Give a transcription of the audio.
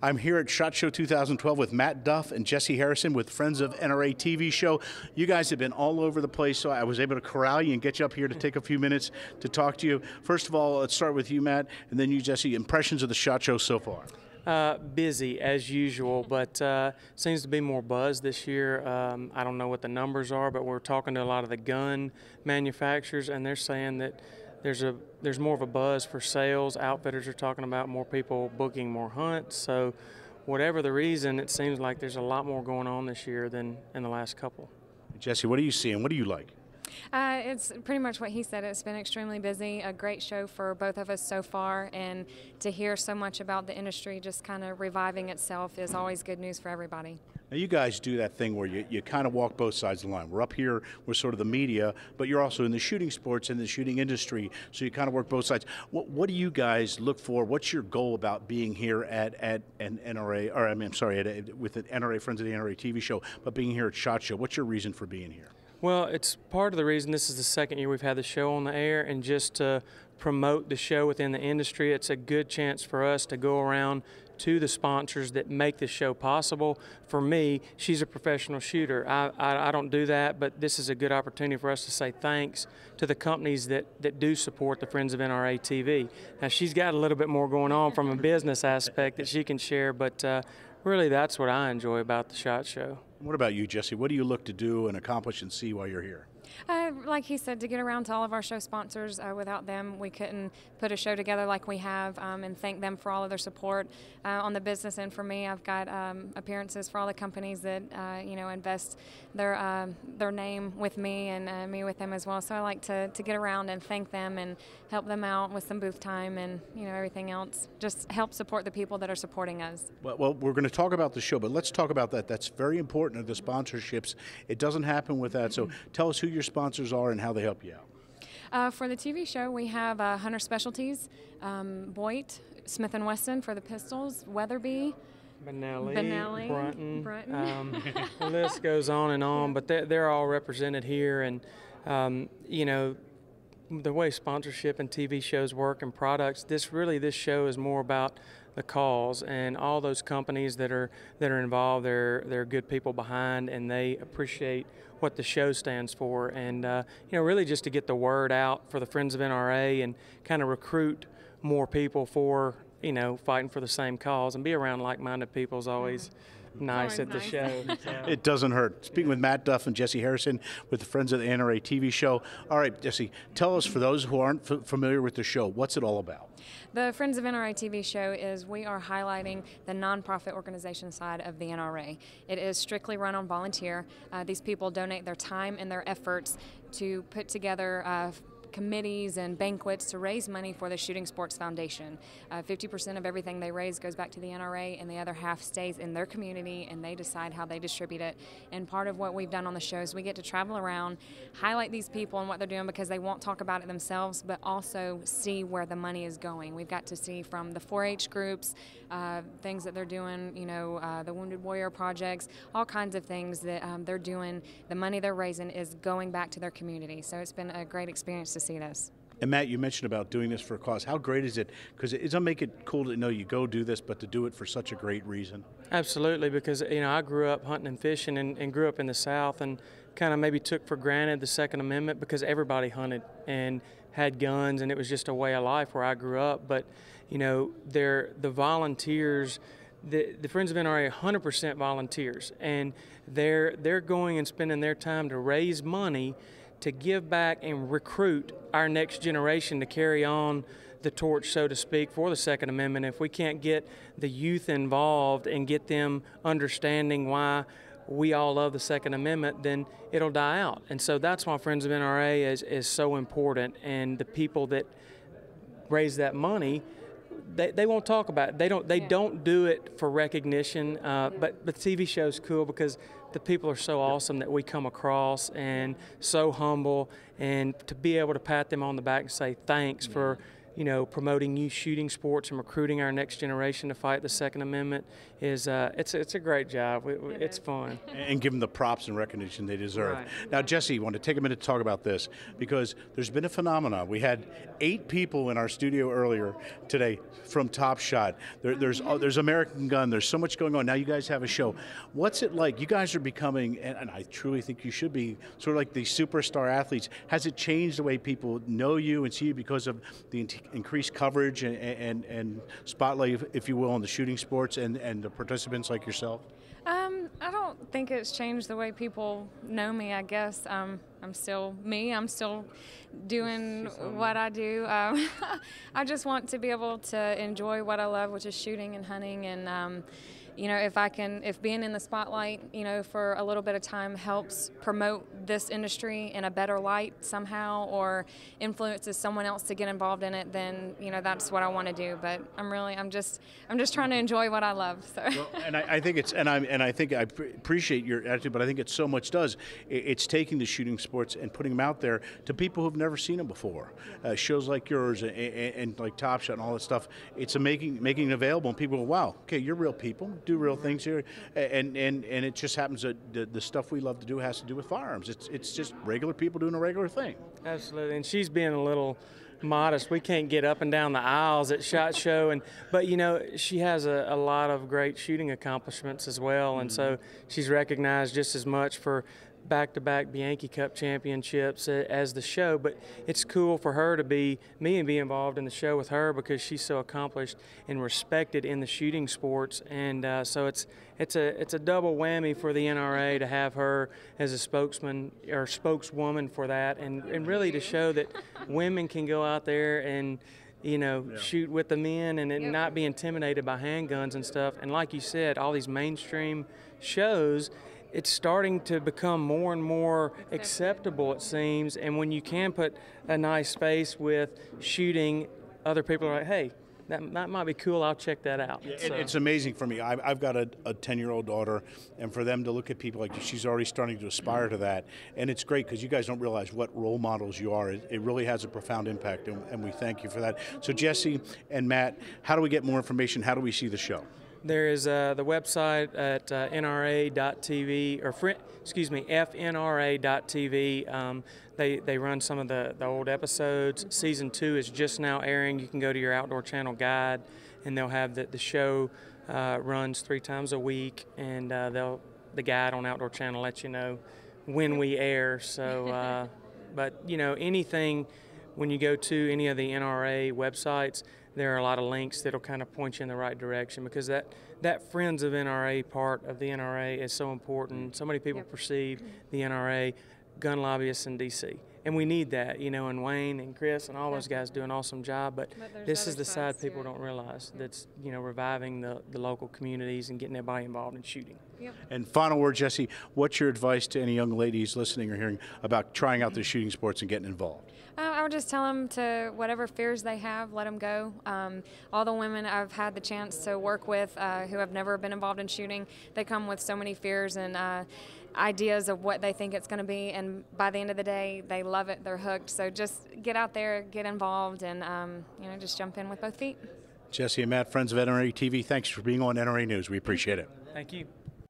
I'm here at SHOT Show 2012 with Matt Duff and Jessie Harrison with Friends of NRA TV show. You guys have been all over the place, so I was able to corral you and get you up here to take a few minutes to talk to you. First of all, let's start with you, Matt, and then you, Jessie. Impressions of the SHOT Show so far? Busy as usual, but seems to be more buzz this year. I don't know what the numbers are, but we're talking to a lot of the gun manufacturers, and they're saying that there's more of a buzz for sales. Outfitters are talking about more people booking more hunts. So whatever the reason, it seems like there's a lot more going on this year than in the last couple. Jessie, what are you seeing? What do you like? It's pretty much what he said. It's been extremely busy, a great show for both of us so far, and to hear so much about the industry just kind of reviving itself is always good news for everybody. Now, you guys do that thing where you kind of walk both sides of the line. We're up here, we're sort of the media, but you're also in the shooting sports and the shooting industry, so you kind of work both sides. What do you guys look for? What's your goal about being here at an NRA, or I'm sorry, with the NRA, Friends of the NRA TV show, but being here at SHOT Show? What's your reason for being here? Well, it's part of the reason this is the second year we've had the show on the air, and just to promote the show within the industry, it's a good chance for us to go around to the sponsors that make the show possible. For me, she's a professional shooter. I don't do that, but this is a good opportunity for us to say thanks to the companies that do support the Friends of NRA TV. Now, she's got a little bit more going on from a business aspect that she can share, but really that's what I enjoy about the SHOT Show. What about you, Jessie? What do you look to do and accomplish and see while you're here? Like he said, to get around to all of our show sponsors. Without them, we couldn't put a show together like we have, and thank them for all of their support. On the business end, for me, I've got appearances for all the companies that invest their name with me and me with them as well. So I like to get around and thank them and help them out with some booth time and everything else. Just help support the people that are supporting us. Well, we're going to talk about the show, but let's talk about that. That's very important, the sponsorships. It doesn't happen with that. So tell us who your sponsors are and how they help you out. For the TV show, we have Hunter Specialties, Boyd, Smith & Wesson for the pistols, Weatherby, Benelli, Brunton. The list goes on and on, but they're all represented here. And, the way sponsorship and TV shows work and products, this show is more about the cause, and all those companies that are involved, they're good people behind, and they appreciate what the show stands for, and really just to get the word out for the Friends of NRA and kind of recruit more people for fighting for the same cause, and be around like-minded people is always nice at the show. So. It doesn't hurt. Speaking with Matt Duff and Jessie Harrison with the Friends of the NRA TV show. All right, Jessie, tell us, for those who aren't familiar with the show, what's it all about? The Friends of NRA TV show is we are highlighting the nonprofit organization side of the NRA. It is strictly run on volunteer. These people donate their time and their efforts to put together committees and banquets to raise money for the Shooting Sports Foundation. 50% of everything they raise goes back to the NRA, and the other half stays in their community, and they decide how they distribute it. And part of what we've done on the show is we get to travel around, highlight these people and what they're doing, because they won't talk about it themselves, but also see where the money is going. We've got to see from the 4-H groups, things that they're doing, the Wounded Warrior projects, all kinds of things that they're doing. The money they're raising is going back to their community. So it's been a great experience to see this. And Matt, you mentioned about doing this for a cause. How great is it? Because it doesn't make it cool to know you go do this, but to do it for such a great reason. Absolutely, because I grew up hunting and fishing and grew up in the South, and kind of maybe took for granted the Second Amendment because everybody hunted and had guns, and it was just a way of life where I grew up. But the volunteers. The Friends of NRA are 100% volunteers, and they're going and spending their time to raise money to give back and recruit our next generation to carry on the torch, so to speak, for the Second Amendment. If we can't get the youth involved and get them understanding why we all love the Second Amendment, then it'll die out. And so that's why Friends of NRA is so important, and the people that raise that money, they won't talk about it. They don't do it for recognition, but the TV show's cool because the people are so awesome that we come across, and so humble, and to be able to pat them on the back and say thanks for promoting youth shooting sports and recruiting our next generation to fight the Second Amendment is it's a great job. It's fun. And give them the props and recognition they deserve. Right. Now, Jesse, I want to take a minute to talk about this because there's been a phenomenon. We had 8 people in our studio earlier today from Top Shot. There's American Gun. There's so much going on. Now you guys have a show. What's it like? You guys are becoming, and I truly think you should be, sort of like the superstar athletes. Has it changed the way people know you and see you because of the increased coverage and spotlight, if you will, on the shooting sports and the participants like yourself? I don't think it's changed the way people know me, I guess. I'm still me. I'm still doing what I do. I just want to be able to enjoy what I love, which is shooting and hunting. And, if being in the spotlight, for a little bit of time helps promote this industry in a better light somehow or influences someone else to get involved in it, then, that's what I want to do. But I'm just trying to enjoy what I love. So. Well, and I think I appreciate your attitude, but I think it so much does. It's taking the shooting sports and putting them out there to people who've never seen them before. Shows like yours and like Top Shot and all that stuff. It's making it available, and people go, wow, okay, you're real people. Do real things here, and it just happens that the stuff we love to do has to do with firearms. It's just regular people doing a regular thing. Absolutely, and she's being a little modest. We can't get up and down the aisles at SHOT Show, but she has a lot of great shooting accomplishments as well, and so she's recognized just as much for back-to-back Bianchi Cup championships as the show. But it's cool for her to be me and be involved in the show with her because she's so accomplished and respected in the shooting sports, and so it's a double whammy for the NRA to have her as a spokesman or spokeswoman for that, and really to show that women can go out there and shoot with the men and not be intimidated by handguns and stuff. And like you said, all these mainstream shows, it's starting to become more and more acceptable, it seems. And when you can put a nice face with shooting, other people are like, hey, that might be cool, I'll check that out. Yeah, so. It's amazing for me. I've got a 10-year-old daughter, and for them to look at people like you, she's already starting to aspire to that. And it's great because you guys don't realize what role models you are. It really has a profound impact, and we thank you for that. So Jesse and Matt, how do we get more information? How do we see the show? There is the website at NRA.tv, or FNRA.tv. They run some of the old episodes. Season 2 is just now airing. You can go to your Outdoor Channel guide, and they'll have the show runs 3 times a week, and the guide on Outdoor Channel lets you know when we air. So, but anything, when you go to any of the NRA websites, there are a lot of links that'll kind of point you in the right direction, because that Friends of NRA part of the NRA is so important. So many people perceive the NRA gun lobbyists in D.C., and we need that, and Wayne and Chris and all those guys do an awesome job, but this is the side people don't realize, that's reviving the local communities and getting everybody involved in shooting. Yep. And final word, Jesse, what's your advice to any young ladies listening or hearing about trying out the shooting sports and getting involved? I would just tell them to, whatever fears they have, let them go. All the women I've had the chance to work with who have never been involved in shooting, they come with so many fears and ideas of what they think it's going to be, and by the end of the day, they love it, they're hooked. So just get out there, get involved, and just jump in with both feet. Jesse and Matt, friends of NRA TV, thanks for being on NRA News. We appreciate it. Thank you.